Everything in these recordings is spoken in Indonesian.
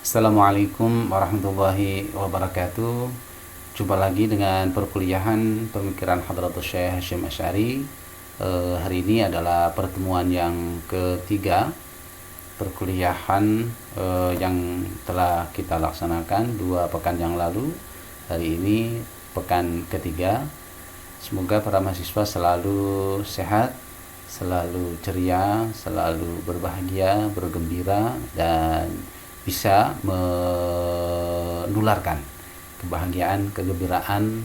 Assalamualaikum warahmatullahi wabarakatuh. Jumpa lagi dengan perkuliahan pemikiran Hadratus Syekh Hasyim Asy'ari. Hari ini adalah pertemuan yang ketiga perkuliahan yang telah kita laksanakan 2 pekan yang lalu. Hari ini pekan ketiga. Semoga para mahasiswa selalu sehat, selalu ceria, selalu berbahagia, bergembira, dan bisa menularkan kebahagiaan, kegembiraan,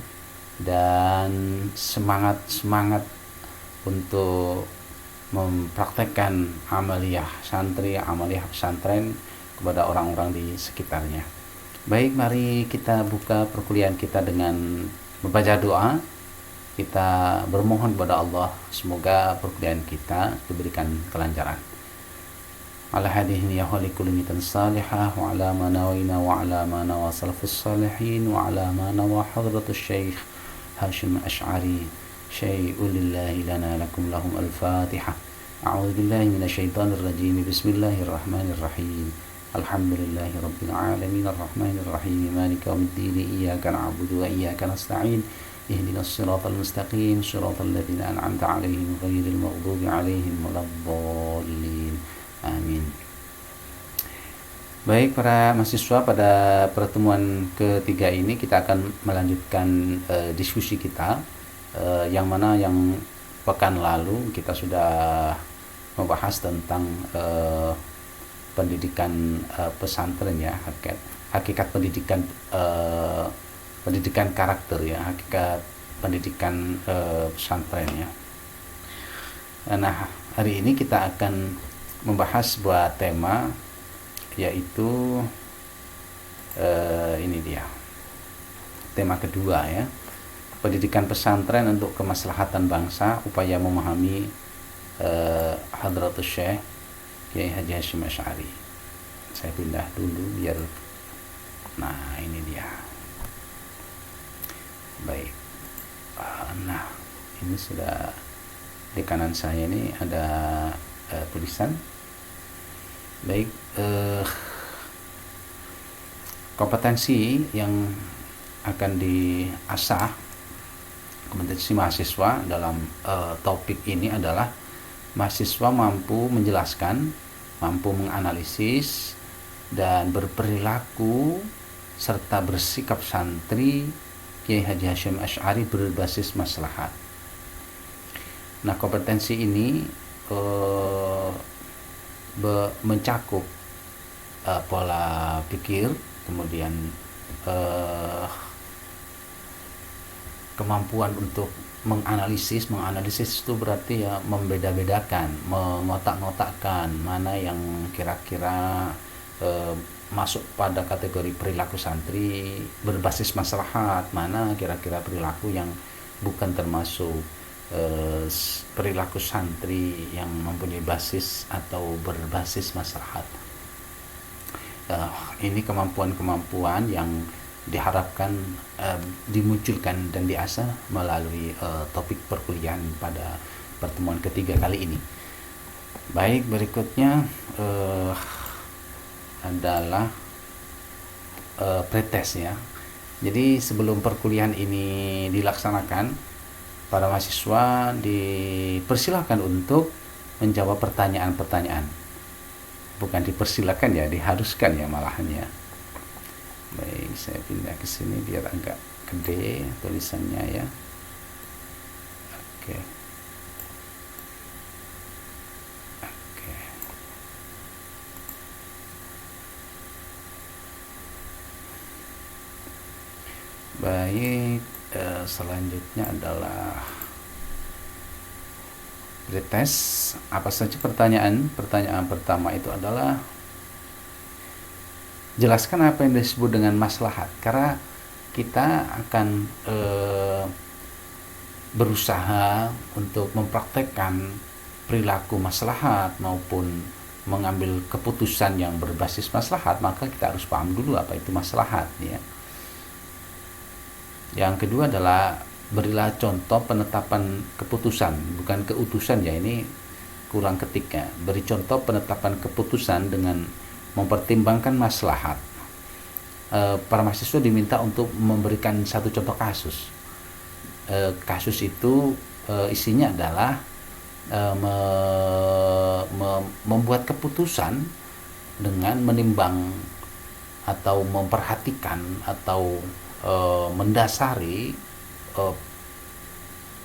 dan semangat untuk mempraktekkan amaliyah santri, amaliyah pesantren kepada orang-orang di sekitarnya. Baik, mari kita buka perkuliahan kita dengan membaca doa. Kita bermohon kepada Allah semoga perkuliahan kita diberikan kelancaran. Ala hadihin ya hali kulli nitan salihah wa ala ma nawina wa ala ma nawa salafus salihin wa ala ma nawa hadratus syekh Hasyim Asy'ari syai'ul lillahi lana lakum lahum al-fatihah. A'udzu billahi minasyaitonir rajim. Bismillahirrahmanirrahim. Alhamdulillahi rabbil alamin arrahmanir rahim maliki yaumiddin iyyaka na'budu wa iyyaka nasta'in ihdinas siratal mustaqim siratal ladzina an'amta 'alaihim ghairil maghdubi 'alaihim waladdallin. Amin. Baik para mahasiswa, pada pertemuan ketiga ini kita akan melanjutkan diskusi kita yang mana yang pekan lalu kita sudah membahas tentang pendidikan pesantren ya, hakikat pendidikan pendidikan karakter ya, hakikat pendidikan pesantren ya. Nah, hari ini kita akan membahas sebuah tema, yaitu ini dia tema kedua ya, pendidikan pesantren untuk kemaslahatan bangsa, upaya memahami Hadratus Syekh Kiai Haji Hasyim Asy'ari. Saya pindah dulu biar, nah ini dia. Baik, nah ini sudah di kanan saya ini ada tulisan. Baik, kompetensi yang akan diasah, kompetensi mahasiswa dalam topik ini adalah mahasiswa mampu menjelaskan, mampu menganalisis, dan berperilaku serta bersikap santri Kiai Haji Hasyim Asy'ari berbasis maslahat. Nah, kompetensi ini mencakup pola pikir, kemudian kemampuan untuk menganalisis itu berarti ya membeda-bedakan, mengotak-ngotakkan mana yang kira-kira masuk pada kategori perilaku santri berbasis maslahat, mana kira-kira perilaku yang bukan termasuk perilaku santri yang mempunyai basis atau berbasis maslahat. Ini kemampuan-kemampuan yang diharapkan dimunculkan dan diasah melalui topik perkuliahan pada pertemuan ketiga kali ini. Baik, berikutnya adalah pretest ya. Jadi sebelum perkuliahan ini dilaksanakan, para mahasiswa dipersilahkan untuk menjawab pertanyaan-pertanyaan. Bukan dipersilakan ya, diharuskan ya malahan ya. Baik, saya pindah ke sini biar agak gede tulisannya ya. Oke. Baik, selanjutnya adalah pretest. Apa saja pertanyaan? Pertanyaan pertama itu adalah jelaskan apa yang disebut dengan maslahat, karena kita akan berusaha untuk mempraktekkan perilaku maslahat maupun mengambil keputusan yang berbasis maslahat, maka kita harus paham dulu apa itu maslahat ya. Yang kedua adalah berilah contoh penetapan keputusan, bukan keutusan ya, ini kurang ketik ya. Beri contoh penetapan keputusan dengan mempertimbangkan maslahat. Para mahasiswa diminta untuk memberikan satu contoh kasus. Kasus itu isinya adalah membuat keputusan dengan menimbang atau memperhatikan atau mendasari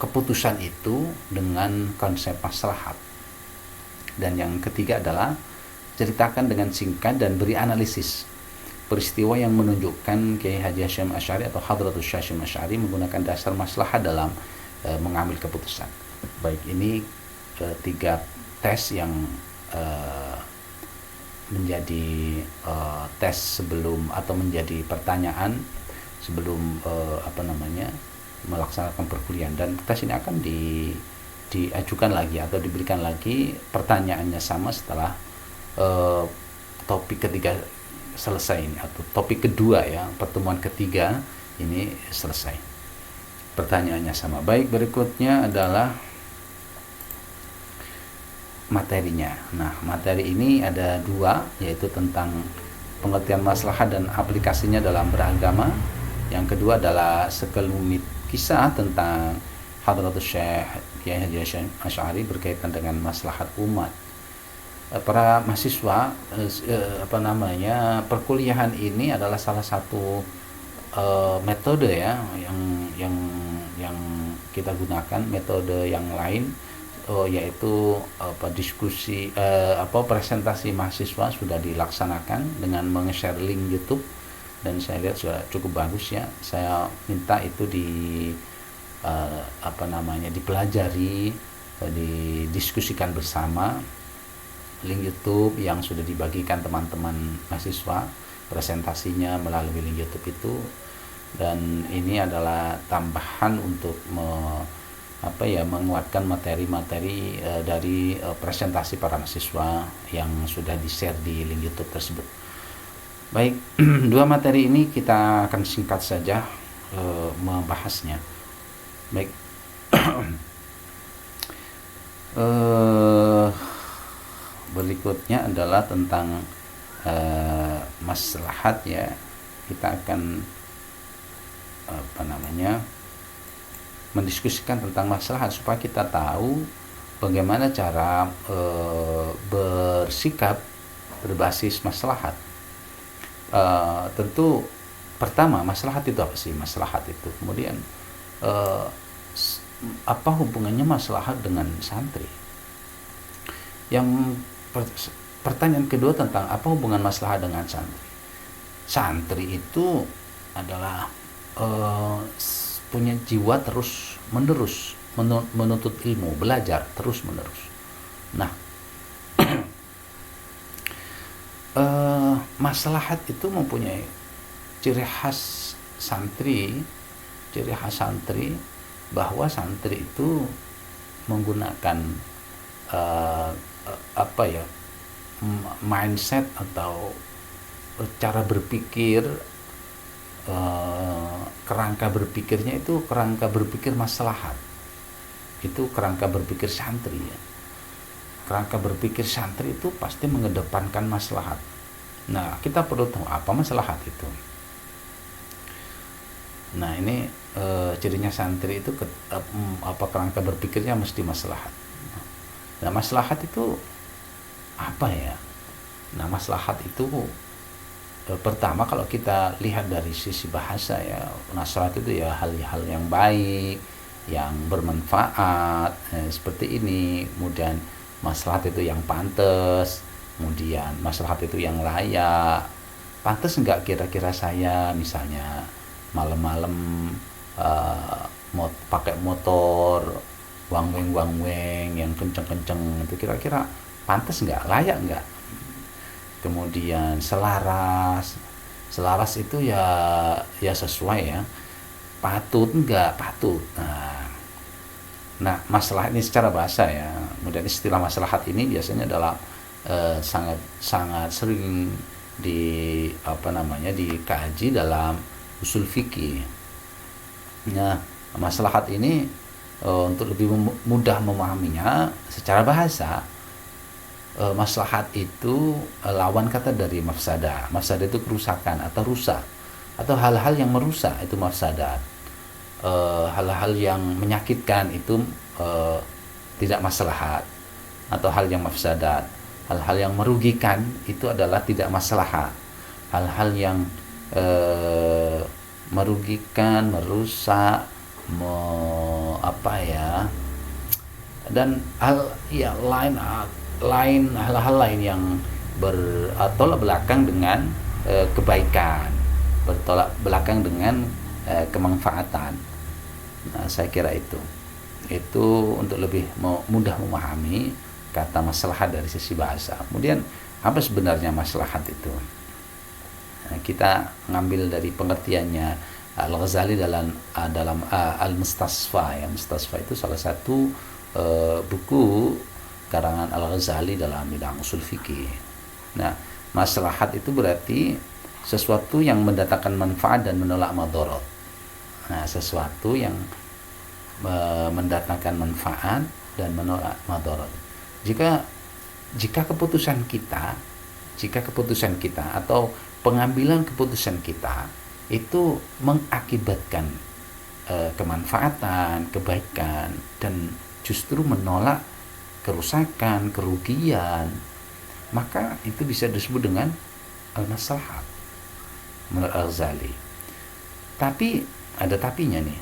keputusan itu dengan konsep maslahat. Dan yang ketiga adalah ceritakan dengan singkat dan beri analisis peristiwa yang menunjukkan Kiai Haji Hasyim Asy'ari atau Hadratus Syekh Hasyim Asy'ari menggunakan dasar maslahat dalam mengambil keputusan. Baik, ini 3 tes yang menjadi tes sebelum atau menjadi pertanyaan sebelum melaksanakan perkuliahan, dan tes ini akan diajukan lagi atau diberikan lagi pertanyaannya sama setelah topik ketiga selesai ini, atau topik kedua ya, pertemuan ketiga ini selesai, pertanyaannya sama. Baik, berikutnya adalah materinya. Nah, materi ini ada 2, yaitu tentang pengertian maslahat dan aplikasinya dalam beragama. Yang kedua adalah sekelumit kisah tentang Hadratus Syekh Kiai Haji Hasyim Asy'ari berkaitan dengan maslahat umat. Para mahasiswa perkuliahan ini adalah salah satu metode ya yang kita gunakan. Metode yang lain yaitu diskusi presentasi mahasiswa sudah dilaksanakan dengan meng-share link YouTube, dan saya lihat sudah cukup bagus ya. Saya minta itu dipelajari, didiskusikan bersama link YouTube yang sudah dibagikan teman-teman mahasiswa, presentasinya melalui link YouTube itu. Dan ini adalah tambahan untuk menguatkan materi-materi dari presentasi para mahasiswa yang sudah di-share di link YouTube tersebut. Baik, 2 materi ini kita akan singkat saja membahasnya. Baik. Berikutnya adalah tentang maslahat ya. Kita akan mendiskusikan tentang maslahat supaya kita tahu bagaimana cara bersikap berbasis maslahat. Tentu pertama, maslahat itu apa sih? Maslahat itu kemudian apa hubungannya maslahat dengan santri? Yang pertanyaan kedua tentang apa hubungan maslahat dengan santri. Santri itu adalah punya jiwa terus menerus menuntut ilmu, belajar terus menerus. Nah, maslahat itu mempunyai ciri khas santri bahwa santri itu menggunakan mindset atau cara berpikir, kerangka berpikirnya itu kerangka berpikir maslahat. Itu kerangka berpikir santri ya. Kerangka berpikir santri itu pasti mengedepankan maslahat. Nah, kita perlu tahu apa maslahat itu. Nah, ini cirinya santri itu kerangka berpikirnya mesti maslahat. Nah, maslahat itu apa ya? Nah, maslahat itu pertama kalau kita lihat dari sisi bahasa ya, maslahat itu ya hal-hal yang baik, yang bermanfaat, seperti ini. Kemudian maslahat itu yang pantas, kemudian maslahat itu yang layak. Pantas enggak kira-kira saya misalnya malam-malam mau pakai motor wang-weng yang kenceng-kenceng, itu kira-kira pantas enggak, layak enggak? Kemudian selaras itu ya sesuai ya, patut enggak, patut. Nah, masalah ini secara bahasa ya. Kemudian istilah maslahat ini biasanya adalah sangat sering dikaji dalam usul fikih. Nah, maslahat ini untuk lebih mudah memahaminya secara bahasa, maslahat itu lawan kata dari mafsadah. Mafsadah itu kerusakan atau rusak, atau hal-hal yang merusak itu mafsadat. Hal-hal yang menyakitkan itu tidak maslahat atau hal yang mafsadat. Hal-hal yang merugikan itu adalah tidak maslahat. Hal-hal yang merugikan, merusak, dan hal-hal lain yang bertolak belakang dengan kebaikan, bertolak belakang dengan kemanfaatan. Nah, saya kira itu untuk lebih mudah memahami kata maslahat dari sisi bahasa. Kemudian apa sebenarnya maslahat itu? Nah, kita ngambil dari pengertiannya Al-Ghazali dalam Al-Mustasfa. Ya, Mustasfa itu salah satu buku karangan Al-Ghazali dalam bidang usul fikih. Nah, maslahat itu berarti sesuatu yang mendatangkan manfaat dan menolak madarat. Nah, sesuatu yang mendatangkan manfaat dan menolak madarat. Jika keputusan kita atau pengambilan keputusan kita itu mengakibatkan kemanfaatan, kebaikan, dan justru menolak kerusakan, kerugian, maka itu bisa disebut dengan al-maslahat menurut Al-Ghazali. Tapi ada tapinya nih.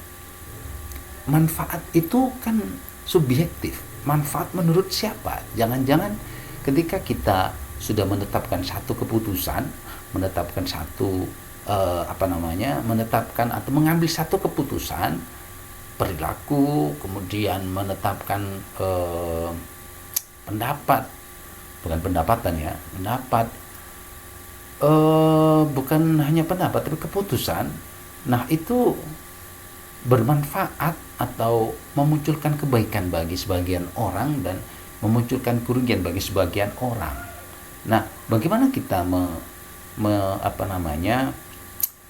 Manfaat itu kan subjektif. Manfaat menurut siapa? Jangan-jangan ketika kita sudah menetapkan satu keputusan, menetapkan atau mengambil satu keputusan perilaku, kemudian menetapkan pendapat, bukan hanya pendapat tapi keputusan. Nah, itu bermanfaat atau memunculkan kebaikan bagi sebagian orang dan memunculkan kerugian bagi sebagian orang. Nah, bagaimana kita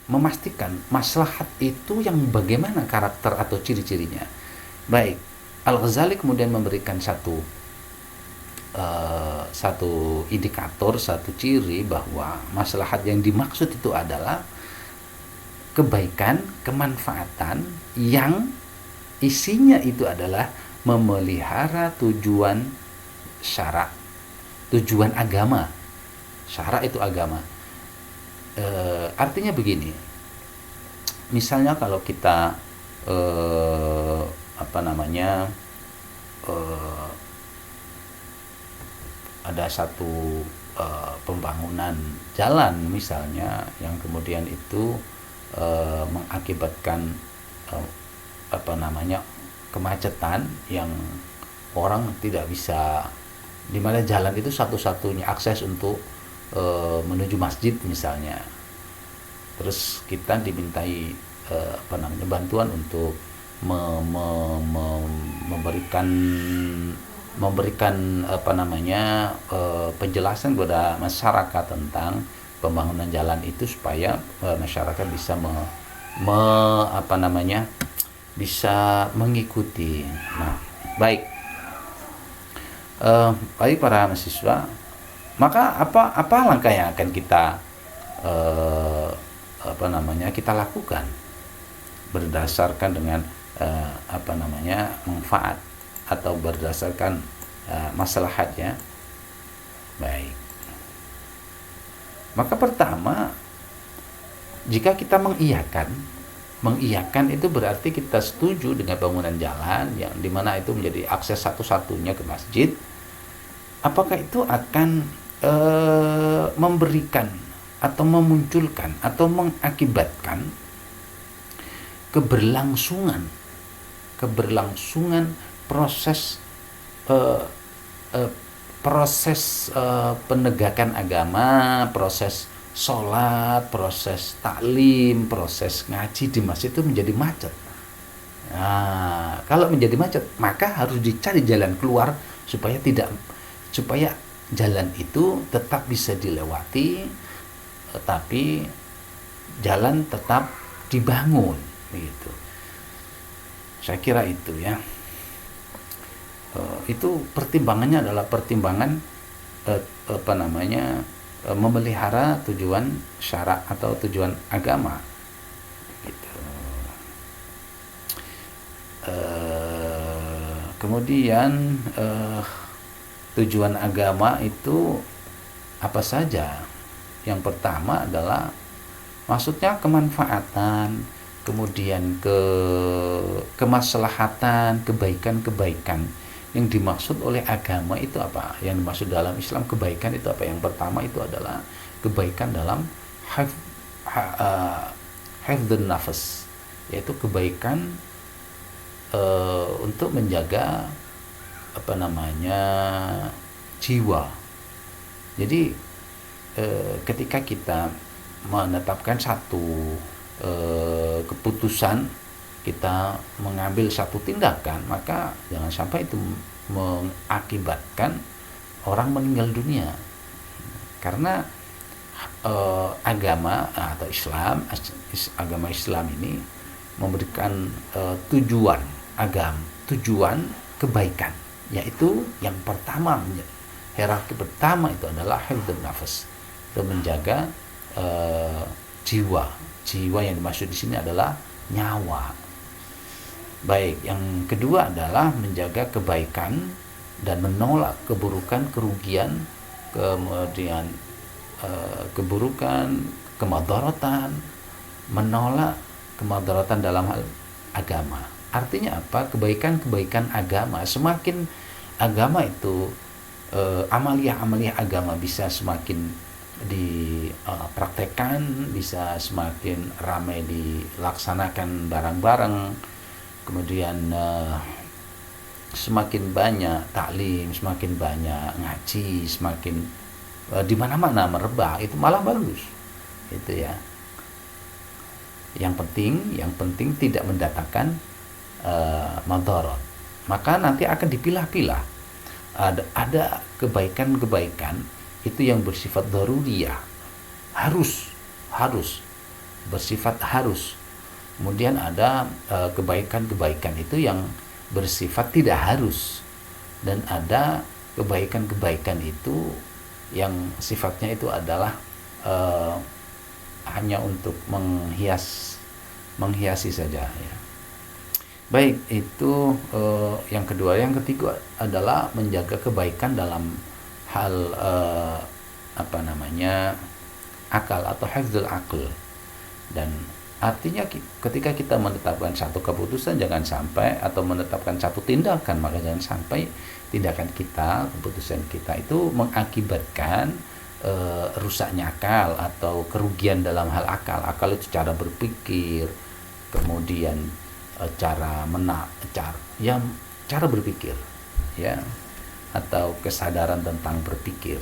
memastikan maslahat itu yang bagaimana karakter atau ciri-cirinya? Baik, Al-Ghazali kemudian memberikan satu indikator, satu ciri bahwa maslahat yang dimaksud itu adalah kebaikan, kemanfaatan yang isinya itu adalah memelihara tujuan syara, tujuan agama. Syara itu agama. Artinya begini, misalnya kalau kita ada satu pembangunan jalan misalnya yang kemudian itu mengakibatkan kemacetan yang orang tidak bisa, di mana jalan itu satu-satunya akses untuk menuju masjid misalnya. Terus kita dimintai bantuan untuk memberikan penjelasan kepada masyarakat tentang pembangunan jalan itu supaya masyarakat bisa bisa mengikuti. Nah, baik para mahasiswa, maka apa langkah yang akan kita kita lakukan berdasarkan dengan manfaat atau berdasarkan maslahatnya? Baik, maka pertama, jika kita mengiyakan itu berarti kita setuju dengan bangunan jalan yang dimana itu menjadi akses satu-satunya ke masjid. Apakah itu akan memberikan atau memunculkan atau mengakibatkan keberlangsungan proses penegakan agama, proses sholat, proses taklim, proses ngaji di masjid itu menjadi macet. Nah, kalau menjadi macet, maka harus dicari jalan keluar supaya jalan itu tetap bisa dilewati, tapi jalan tetap dibangun, gitu. Saya kira itu ya. Itu pertimbangannya adalah pertimbangan memelihara tujuan syara atau tujuan agama gitu. Kemudian tujuan agama itu apa saja? Yang pertama adalah maksudnya kemanfaatan, kemudian kemaslahatan, kebaikan-kebaikan. Yang dimaksud oleh agama itu apa? Yang dimaksud dalam Islam kebaikan itu apa? Yang pertama itu adalah kebaikan dalam hifdzun nafas, yaitu kebaikan untuk menjaga jiwa. Jadi ketika kita menetapkan satu keputusan, kita mengambil satu tindakan, maka jangan sampai itu mengakibatkan orang meninggal dunia. Karena agama atau agama Islam ini memberikan tujuan kebaikan, yaitu yang pertama, hierarki pertama itu adalah hifdzun nafas, itu menjaga jiwa yang dimaksud di sini adalah nyawa. Baik, yang kedua adalah menjaga kebaikan dan menolak keburukan, kerugian, kemudian keburukan, kemadaratan, menolak kemadaratan dalam hal agama. Artinya apa? Kebaikan-kebaikan agama, semakin agama itu amaliyah agama bisa semakin dipraktekkan, bisa semakin ramai dilaksanakan bareng-bareng, kemudian semakin banyak taklim, semakin banyak ngaji, semakin di mana-mana merebak, itu malah bagus itu ya. Yang penting tidak mendatangkan madarat. Maka nanti akan dipilah-pilah. Ada kebaikan-kebaikan itu yang bersifat daruriyah, harus bersifat harus. Kemudian ada kebaikan-kebaikan itu yang bersifat tidak harus, dan ada kebaikan-kebaikan itu yang sifatnya itu adalah hanya untuk menghiasi saja ya. Baik, itu yang kedua. Yang ketiga adalah menjaga kebaikan dalam hal akal atau hifdzul aql. Dan artinya ketika kita menetapkan satu keputusan, jangan sampai, atau menetapkan satu tindakan, maka jangan sampai tindakan kita, keputusan kita itu mengakibatkan rusaknya akal atau kerugian dalam hal akal. Akal itu cara berpikir, kemudian cara berpikir ya, atau kesadaran tentang berpikir.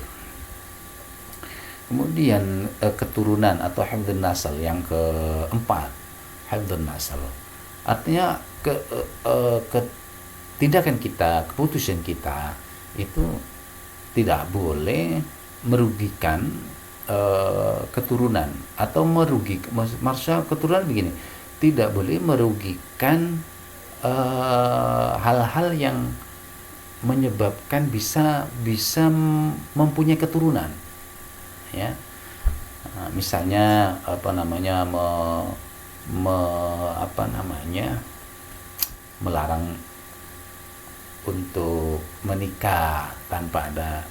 Kemudian keturunan atau hifdzun nasl, yang keempat, hifdzun nasl artinya tindakan kita, keputusan kita itu tidak boleh merugikan keturunan, atau maksudnya keturunan begini, tidak boleh merugikan hal-hal yang menyebabkan bisa mempunyai keturunan ya. Misalnya melarang untuk menikah tanpa ada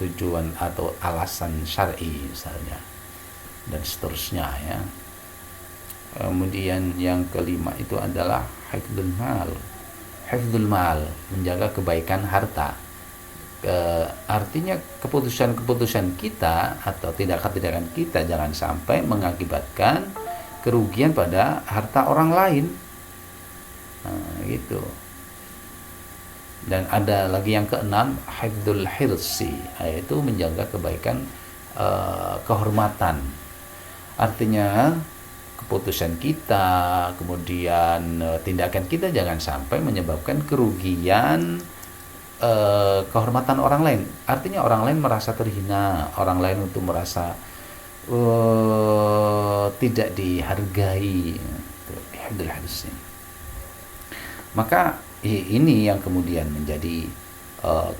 tujuan atau alasan syar'i misalnya, dan seterusnya ya. Kemudian yang kelima itu adalah hifdzul mal, menjaga kebaikan harta. Artinya keputusan-keputusan kita atau tindakan-tindakan kita jangan sampai mengakibatkan kerugian pada harta orang lain. Gitu. Dan ada lagi yang keenam, hifdzul hirsi, yaitu menjaga kebaikan kehormatan. Artinya keputusan kita, kemudian tindakan kita jangan sampai menyebabkan kerugian kehormatan orang lain. Artinya orang lain merasa terhina, orang lain untuk merasa tidak dihargai. Maka ini yang kemudian menjadi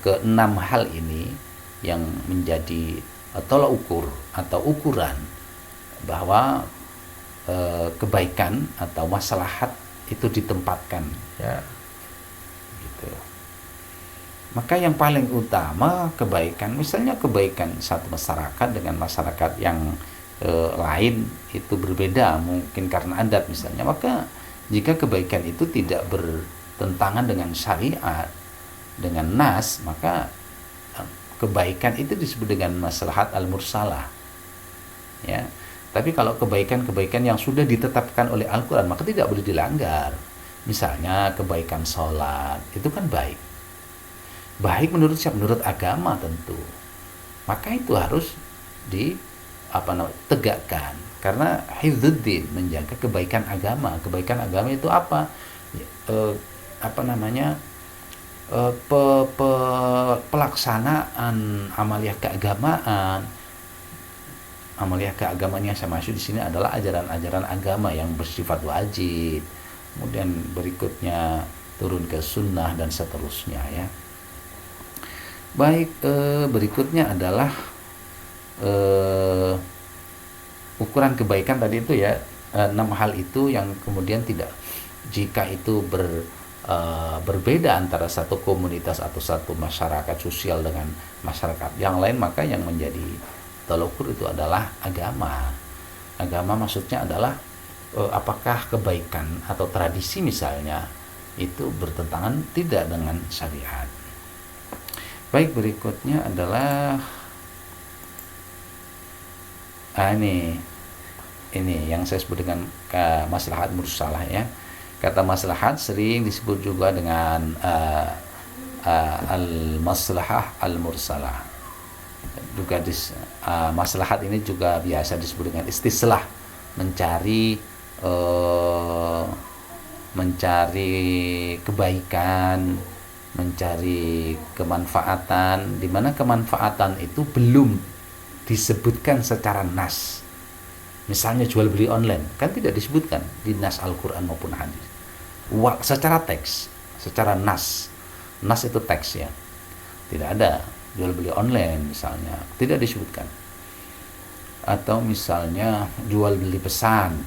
keenam hal ini yang menjadi tolak ukur atau ukuran bahwa kebaikan atau maslahat itu ditempatkan, ya gitu. Maka yang paling utama kebaikan, misalnya kebaikan satu masyarakat dengan masyarakat yang lain itu berbeda, mungkin karena adat misalnya, maka jika kebaikan itu tidak bertentangan dengan syariat, dengan nas, maka kebaikan itu disebut dengan maslahat al-mursalah, ya. Tapi kalau kebaikan-kebaikan yang sudah ditetapkan oleh Al-Quran, maka tidak boleh dilanggar. Misalnya kebaikan sholat, itu kan baik. Baik menurut siapa? Menurut agama tentu. Maka itu harus tegakkan. Karena hifdzuddin, menjaga kebaikan agama. Kebaikan agama itu apa? Pelaksanaan amaliyah keagamaan. Amaliyah keagamaan yang saya maksud di sini adalah ajaran-ajaran agama yang bersifat wajib. Kemudian berikutnya turun ke sunnah dan seterusnya, ya. Baik, berikutnya adalah ukuran kebaikan tadi itu, ya, 6 hal itu yang kemudian tidak, jika itu berbeda antara satu komunitas atau satu masyarakat sosial dengan masyarakat yang lain, maka yang menjadi tolak ukur itu adalah agama. Agama maksudnya adalah apakah kebaikan atau tradisi misalnya itu bertentangan tidak dengan syariat. Baik, berikutnya adalah ini yang saya sebut dengan maslahat mursalah, ya. Kata maslahat sering disebut juga dengan al-maslahah al-mursalah. Juga maslahat ini juga biasa disebut dengan istislah, mencari kebaikan, mencari kemanfaatan, di mana kemanfaatan itu belum disebutkan secara nas. Misalnya jual beli online, kan tidak disebutkan di nas Al-Quran maupun hadis. Secara teks, secara nas itu teks, ya, tidak ada jual beli online misalnya, tidak disebutkan. Atau misalnya jual beli pesan.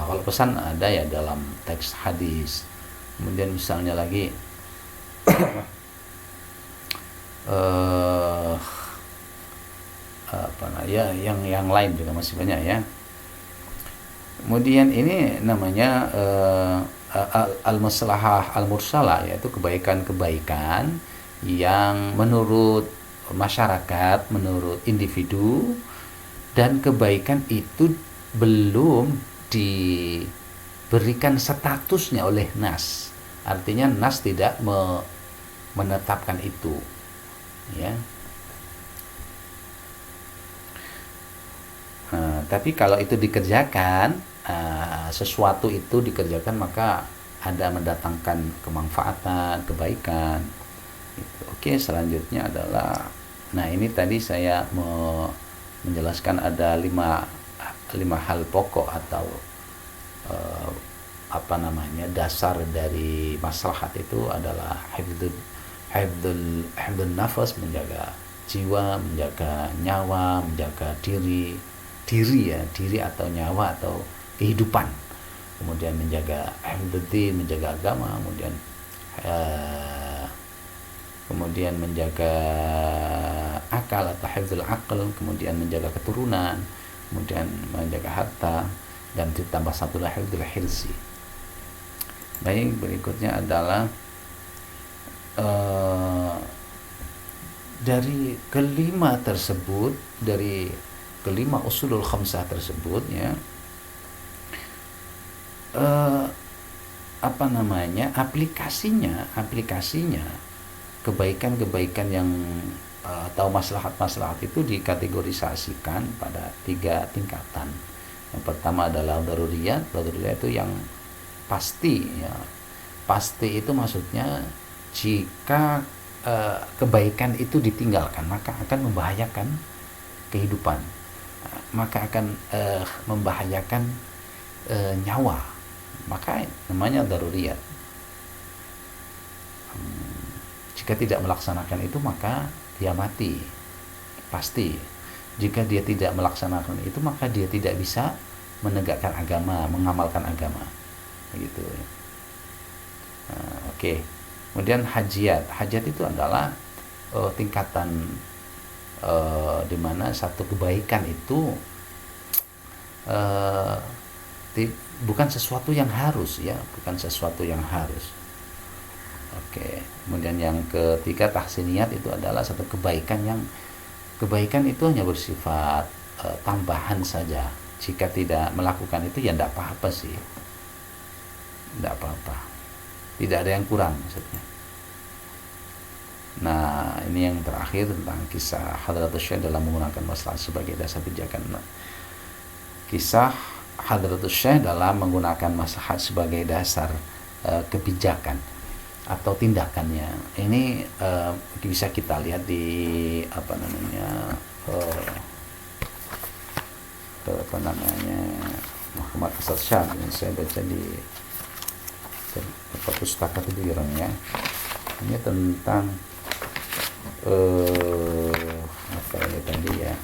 Kalau pesan ada, ya, dalam teks hadis. Kemudian misalnya lagi yang lain juga masih banyak, ya. Kemudian ini namanya al-maslahah al-mursalah, yaitu kebaikan-kebaikan yang menurut masyarakat, menurut individu, dan kebaikan itu belum diberikan statusnya oleh nas. Artinya nas tidak menetapkan itu, ya. Tapi kalau itu dikerjakan, sesuatu itu dikerjakan, maka ada mendatangkan kemanfaatan, kebaikan. Oke, selanjutnya adalah, ini tadi saya mau menjelaskan ada lima hal pokok atau dasar dari maslahat itu adalah hifdzul nafas, menjaga jiwa, menjaga nyawa, menjaga diri atau nyawa atau kehidupan. Kemudian menjaga hifdzuddin, menjaga agama, kemudian menjaga akal atau hifdzul aql, kemudian menjaga keturunan, kemudian menjaga harta, dan ditambah satu lagi hifdzul hirzi. Baik, berikutnya adalah dari kelima tersebut, dari kelima usulul khamsah tersebut, ya, aplikasinya kebaikan-kebaikan yang atau maslahat-maslahat itu dikategorisasikan pada 3 tingkatan. Yang pertama adalah daruriyat itu yang pasti, ya. Pasti itu maksudnya jika kebaikan itu ditinggalkan, maka akan membahayakan kehidupan, maka akan membahayakan nyawa, maka namanya daruriyat. Jika tidak melaksanakan itu maka dia mati, pasti. Jika dia tidak melaksanakan itu maka dia tidak bisa menegakkan agama, mengamalkan agama, begitu. Oke. Kemudian hajat itu adalah tingkatan di mana satu kebaikan itu bukan sesuatu yang harus, ya, bukan sesuatu yang harus. Oke. Kemudian yang ketiga, tahsiniyat itu adalah satu kebaikan itu hanya bersifat tambahan saja. Jika tidak melakukan itu ya tidak apa-apa sih, tidak apa-apa, tidak ada yang kurang maksudnya. Nah, ini yang terakhir tentang kisah Hadratus Syekh dalam menggunakan maslahat sebagai dasar pijakan. Kisah Hadratus Syekh dalam menggunakan maslahat sebagai dasar kebijakan atau tindakannya. Ini bisa kita lihat di Muhammad Asad Syah. Ini saya baca di Pustaka Tadbirun, ya. Ini tentang apa ini tadi, ya,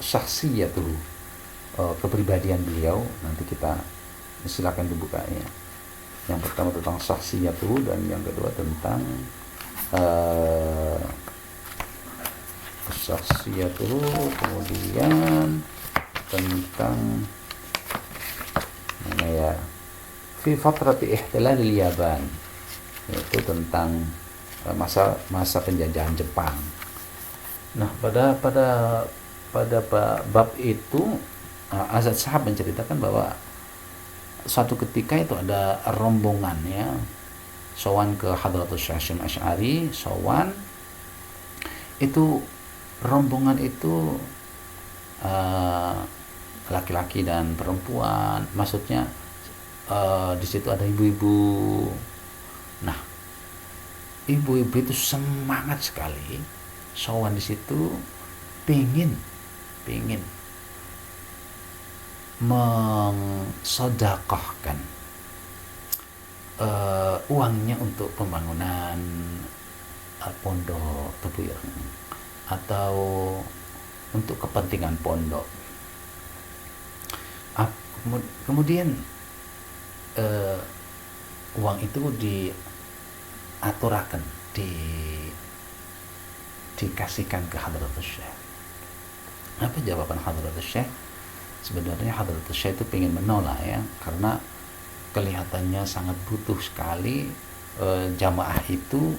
syakhsiyatuh, kepribadian beliau. Nanti kita silakan dibuka, ya. Yang pertama tentang syakhsiyatuh, dan yang kedua tentang syakhsiyatuh, kemudian tentang mana, ya, fi fatrati ihtilalil Yaban, yaitu tentang masa penjajahan Jepang. Nah, pada bab itu Azad Shahab menceritakan bahwa suatu ketika itu ada rombongan, ya, sowan ke Hadratus Syekh Hasyim Asy'ari. Sowan itu, rombongan itu laki-laki dan perempuan, maksudnya di situ ada ibu-ibu. Nah, ibu-ibu itu semangat sekali sowan di situ, pingin mensodaqahkan uangnya untuk pembangunan pondok Tebu Ireng atau untuk kepentingan pondok. Kemudian uang itu diaturakan, dikasihkan ke Hadratus Syekh. Apa jawaban Hadratus Syekh? Sebenarnya Hadratus Syekh itu ingin menolak, ya, karena kelihatannya sangat butuh sekali jamaah itu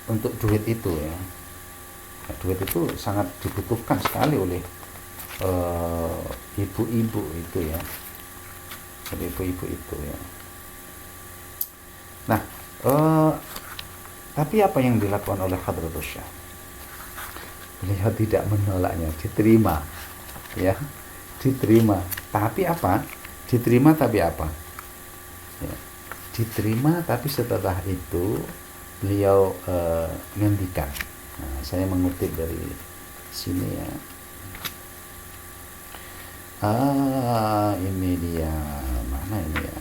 untuk duit itu, ya. Duit itu sangat dibutuhkan sekali oleh ibu-ibu itu, ya, oleh ibu-ibu itu, ya. Nah, tapi apa yang dilakukan oleh Hadratus Syekh? Beliau tidak menolaknya, diterima, ya, diterima. Tapi apa? Diterima tapi apa? Ya, diterima tapi setelah itu beliau ngendikan. Nah, saya mengutip dari sini, ya. Ini dia, mana ini, ya?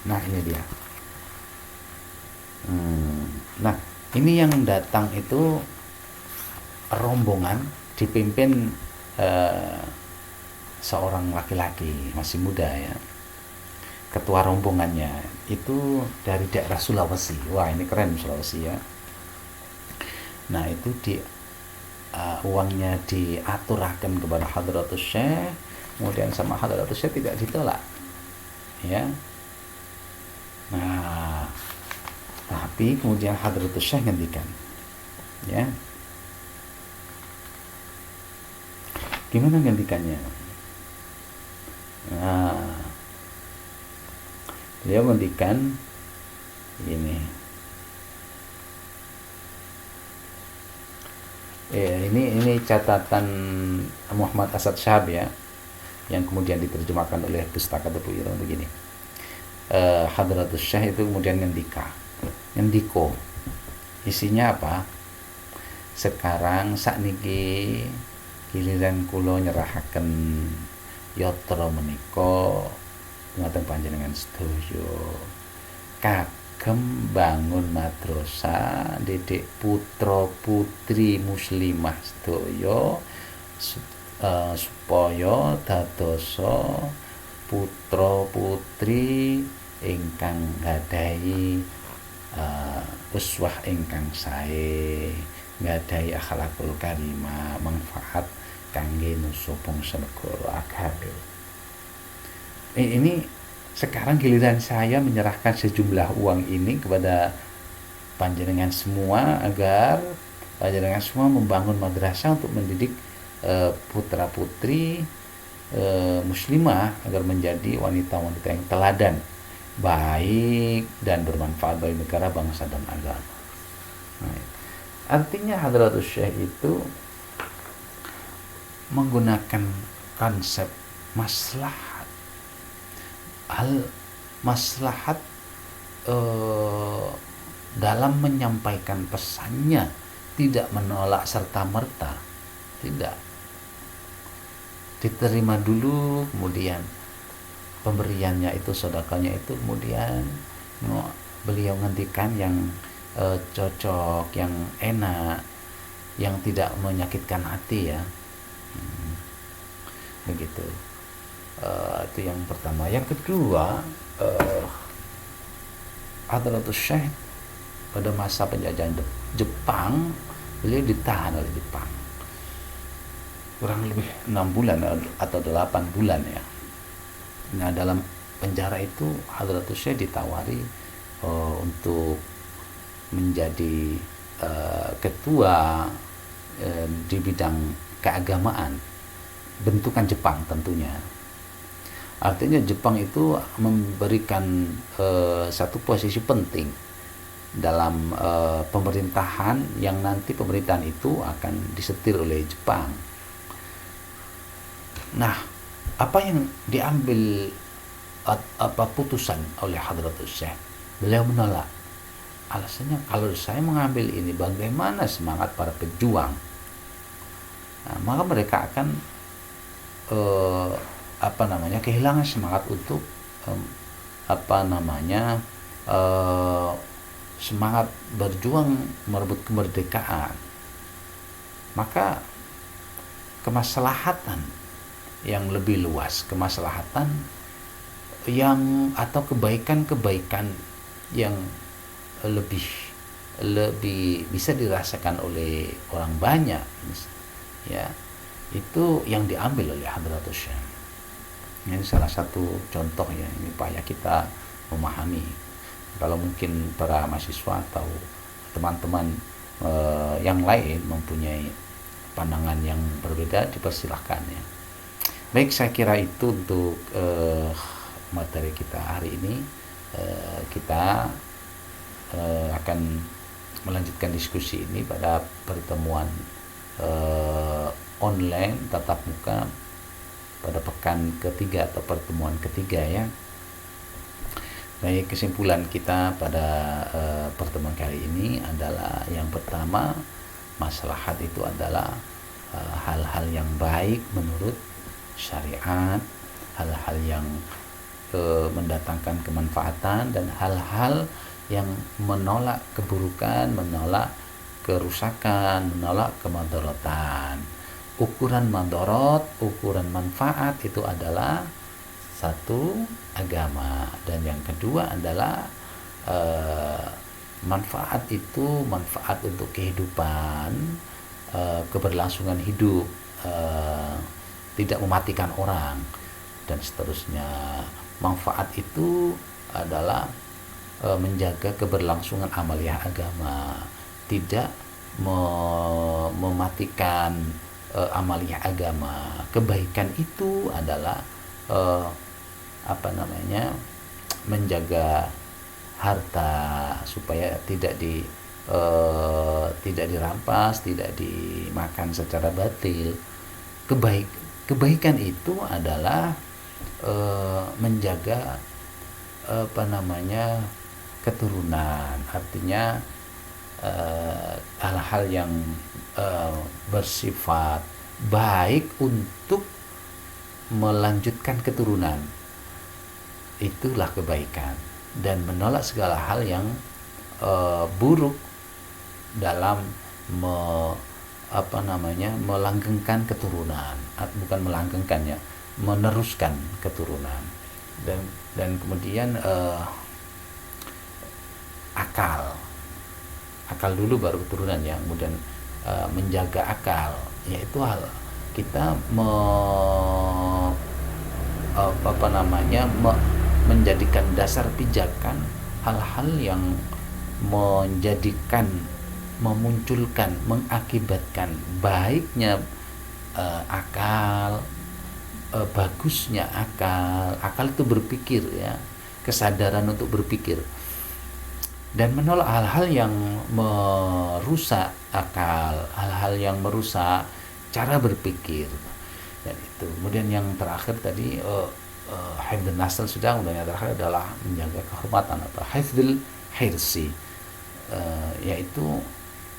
Nah, ini dia. Nah, ini yang datang itu rombongan dipimpin seorang laki-laki masih muda, ya. Ketua rombongannya itu dari daerah Sulawesi. Wah, ini keren Sulawesi, ya. Nah, itu uangnya diaturakan kepada Hadratus Syekh, kemudian sama Hadratus Syekh tidak ditolak, ya. Nah, tapi kemudian Hadratus Syekh ngendikan, ya. Gimana ngendikannya? Nah, beliau ngendikan ini. Ini catatan Muhammad Asad Syahab, ya, yang kemudian diterjemahkan oleh Pustaka Tebu Ireng begini. Hadratus Syekh itu kemudian ngendiko. Isinya apa? Sekarang sakniki giliran kula nyerahaken yatra menika dumateng panjenengan sedaya kagem bangun madrasah didik putra putri muslimah sedaya supaya dadosa putra putri ingkang nggadhahi uswah ingkang sae, nggadhahi akhlakul karimah, manfaat kangge nusa bangsa negara agami. Ini sekarang giliran saya menyerahkan sejumlah uang ini kepada panjenengan semua agar panjenengan semua membangun madrasah untuk mendidik putra putri muslimah agar menjadi wanita-wanita yang teladan, baik dan bermanfaat bagi negara, bangsa dan agama. Nah, artinya Hadratus Syekh itu menggunakan konsep maslahat, hal maslahat dalam menyampaikan pesannya, tidak menolak serta merta, tidak, diterima dulu, kemudian pemberiannya itu, sedekahnya itu, kemudian beliau ngendikan yang cocok, yang enak, yang tidak menyakitkan hati ya. Begitu. Itu yang pertama. Yang kedua, Hadratus Syekh pada masa penjajahan Jepang, beliau ditahan oleh Jepang kurang lebih 6 bulan atau 8 bulan ya. Nah, dalam penjara itu Hadratus Syekh ditawari untuk menjadi ketua di bidang keagamaan, bentukan Jepang tentunya. Artinya Jepang itu memberikan satu posisi penting dalam pemerintahan, yang nanti pemerintahan itu akan disetir oleh Jepang. Nah, apa yang diambil putusan oleh Hadratus Syekh? Beliau menolak. Alasannya, kalau saya mengambil ini, bagaimana semangat para pejuang? Nah, maka mereka akan kehilangan semangat untuk semangat berjuang merebut kemerdekaan. Maka kemaslahatan yang lebih luas, kemaslahatan yang atau kebaikan-kebaikan yang lebih bisa dirasakan oleh orang banyak ya, itu yang diambil oleh Hadratus Syekh. Ini salah satu contoh ya, ini upaya kita memahami. Kalau mungkin para mahasiswa atau teman-teman yang lain mempunyai pandangan yang berbeda, dipersilahkan ya. Baik, saya kira itu untuk materi kita hari ini. Kita akan melanjutkan diskusi ini pada pertemuan online tatap muka pada pekan ketiga atau pertemuan ketiga ya. Baik, kesimpulan kita pada pertemuan kali ini adalah yang pertama, maslahat itu adalah hal-hal yang baik menurut syariat, hal-hal yang mendatangkan kemanfaatan, dan hal-hal yang menolak keburukan, menolak kerusakan, menolak kemadharatan. Ukuran madharat, ukuran manfaat itu adalah satu, agama, dan yang kedua adalah manfaat itu manfaat untuk kehidupan, keberlangsungan hidup, tidak mematikan orang, dan seterusnya. Manfaat itu adalah menjaga keberlangsungan amaliyah agama, tidak mematikan amaliyah agama. Kebaikan itu adalah menjaga harta supaya tidak dirampas, tidak dimakan secara batil. Kebaikan itu adalah menjaga keturunan, artinya hal-hal yang bersifat baik untuk melanjutkan keturunan, itulah kebaikan, dan menolak segala hal yang buruk dalam melanggengkan keturunan, bukan melanggengkan ya, meneruskan keturunan. Dan kemudian akal dulu baru keturunan ya. Kemudian menjaga akal, yaitu hal kita menjadikan dasar pijakan hal-hal yang memunculkan, mengakibatkan baiknya akal, bagusnya akal itu berpikir ya, kesadaran untuk berpikir, dan menolak hal-hal yang merusak akal, hal-hal yang merusak cara berpikir. Dan itu kemudian yang terakhir tadi hifdzun nasl sudah, kemudian yang terakhir adalah menjaga kehormatan atau hifdzul hirsi, yaitu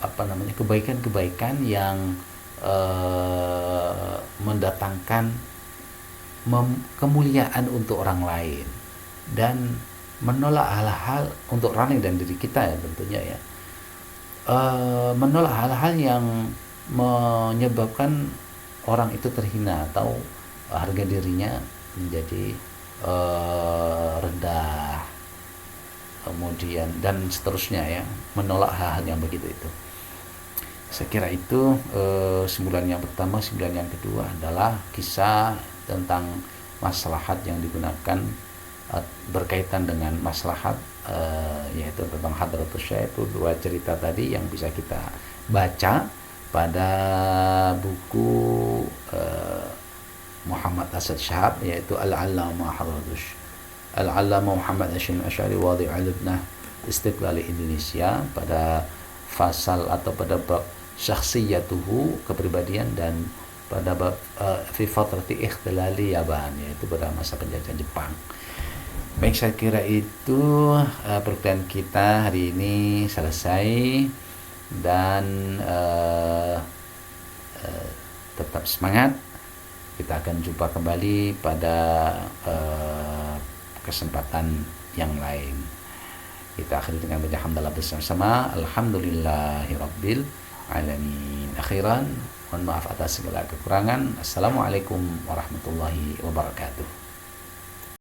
kebaikan-kebaikan yang mendatangkan kemuliaan untuk orang lain, dan menolak hal-hal untuk orang lain dan diri kita ya tentunya ya, menolak hal-hal yang menyebabkan orang itu terhina atau harga dirinya menjadi rendah, kemudian dan seterusnya ya, menolak hal-hal yang begitu itu. Saya kira itu 9 yang pertama. 9 yang kedua adalah kisah tentang maslahat yang digunakan berkaitan dengan maslahat, yaitu tentang Hadratus Syekh. Itu 2 cerita tadi yang bisa kita baca pada buku Muhammad Asad Syahab, yaitu Al-Allamah Muhammad Hashim Asy'ari Wadi' al-Ibnah Istiqlal Indonesia, pada fasal atau pada bab syakhsiyatuhu, kepribadian, dan pada bab fi fatrati ikhtilali Yaban, yaitu pada masa penjajahan Jepang. Baik, saya kira itu perkuliahan kita hari ini selesai, dan tetap semangat. Kita akan jumpa kembali pada kesempatan yang lain. Kita akhiri dengan baca hamdalah bersama-sama. Alhamdulillahirabbil alamin. Akhiran, mohon maaf atas segala kekurangan. Assalamualaikum warahmatullahi wabarakatuh.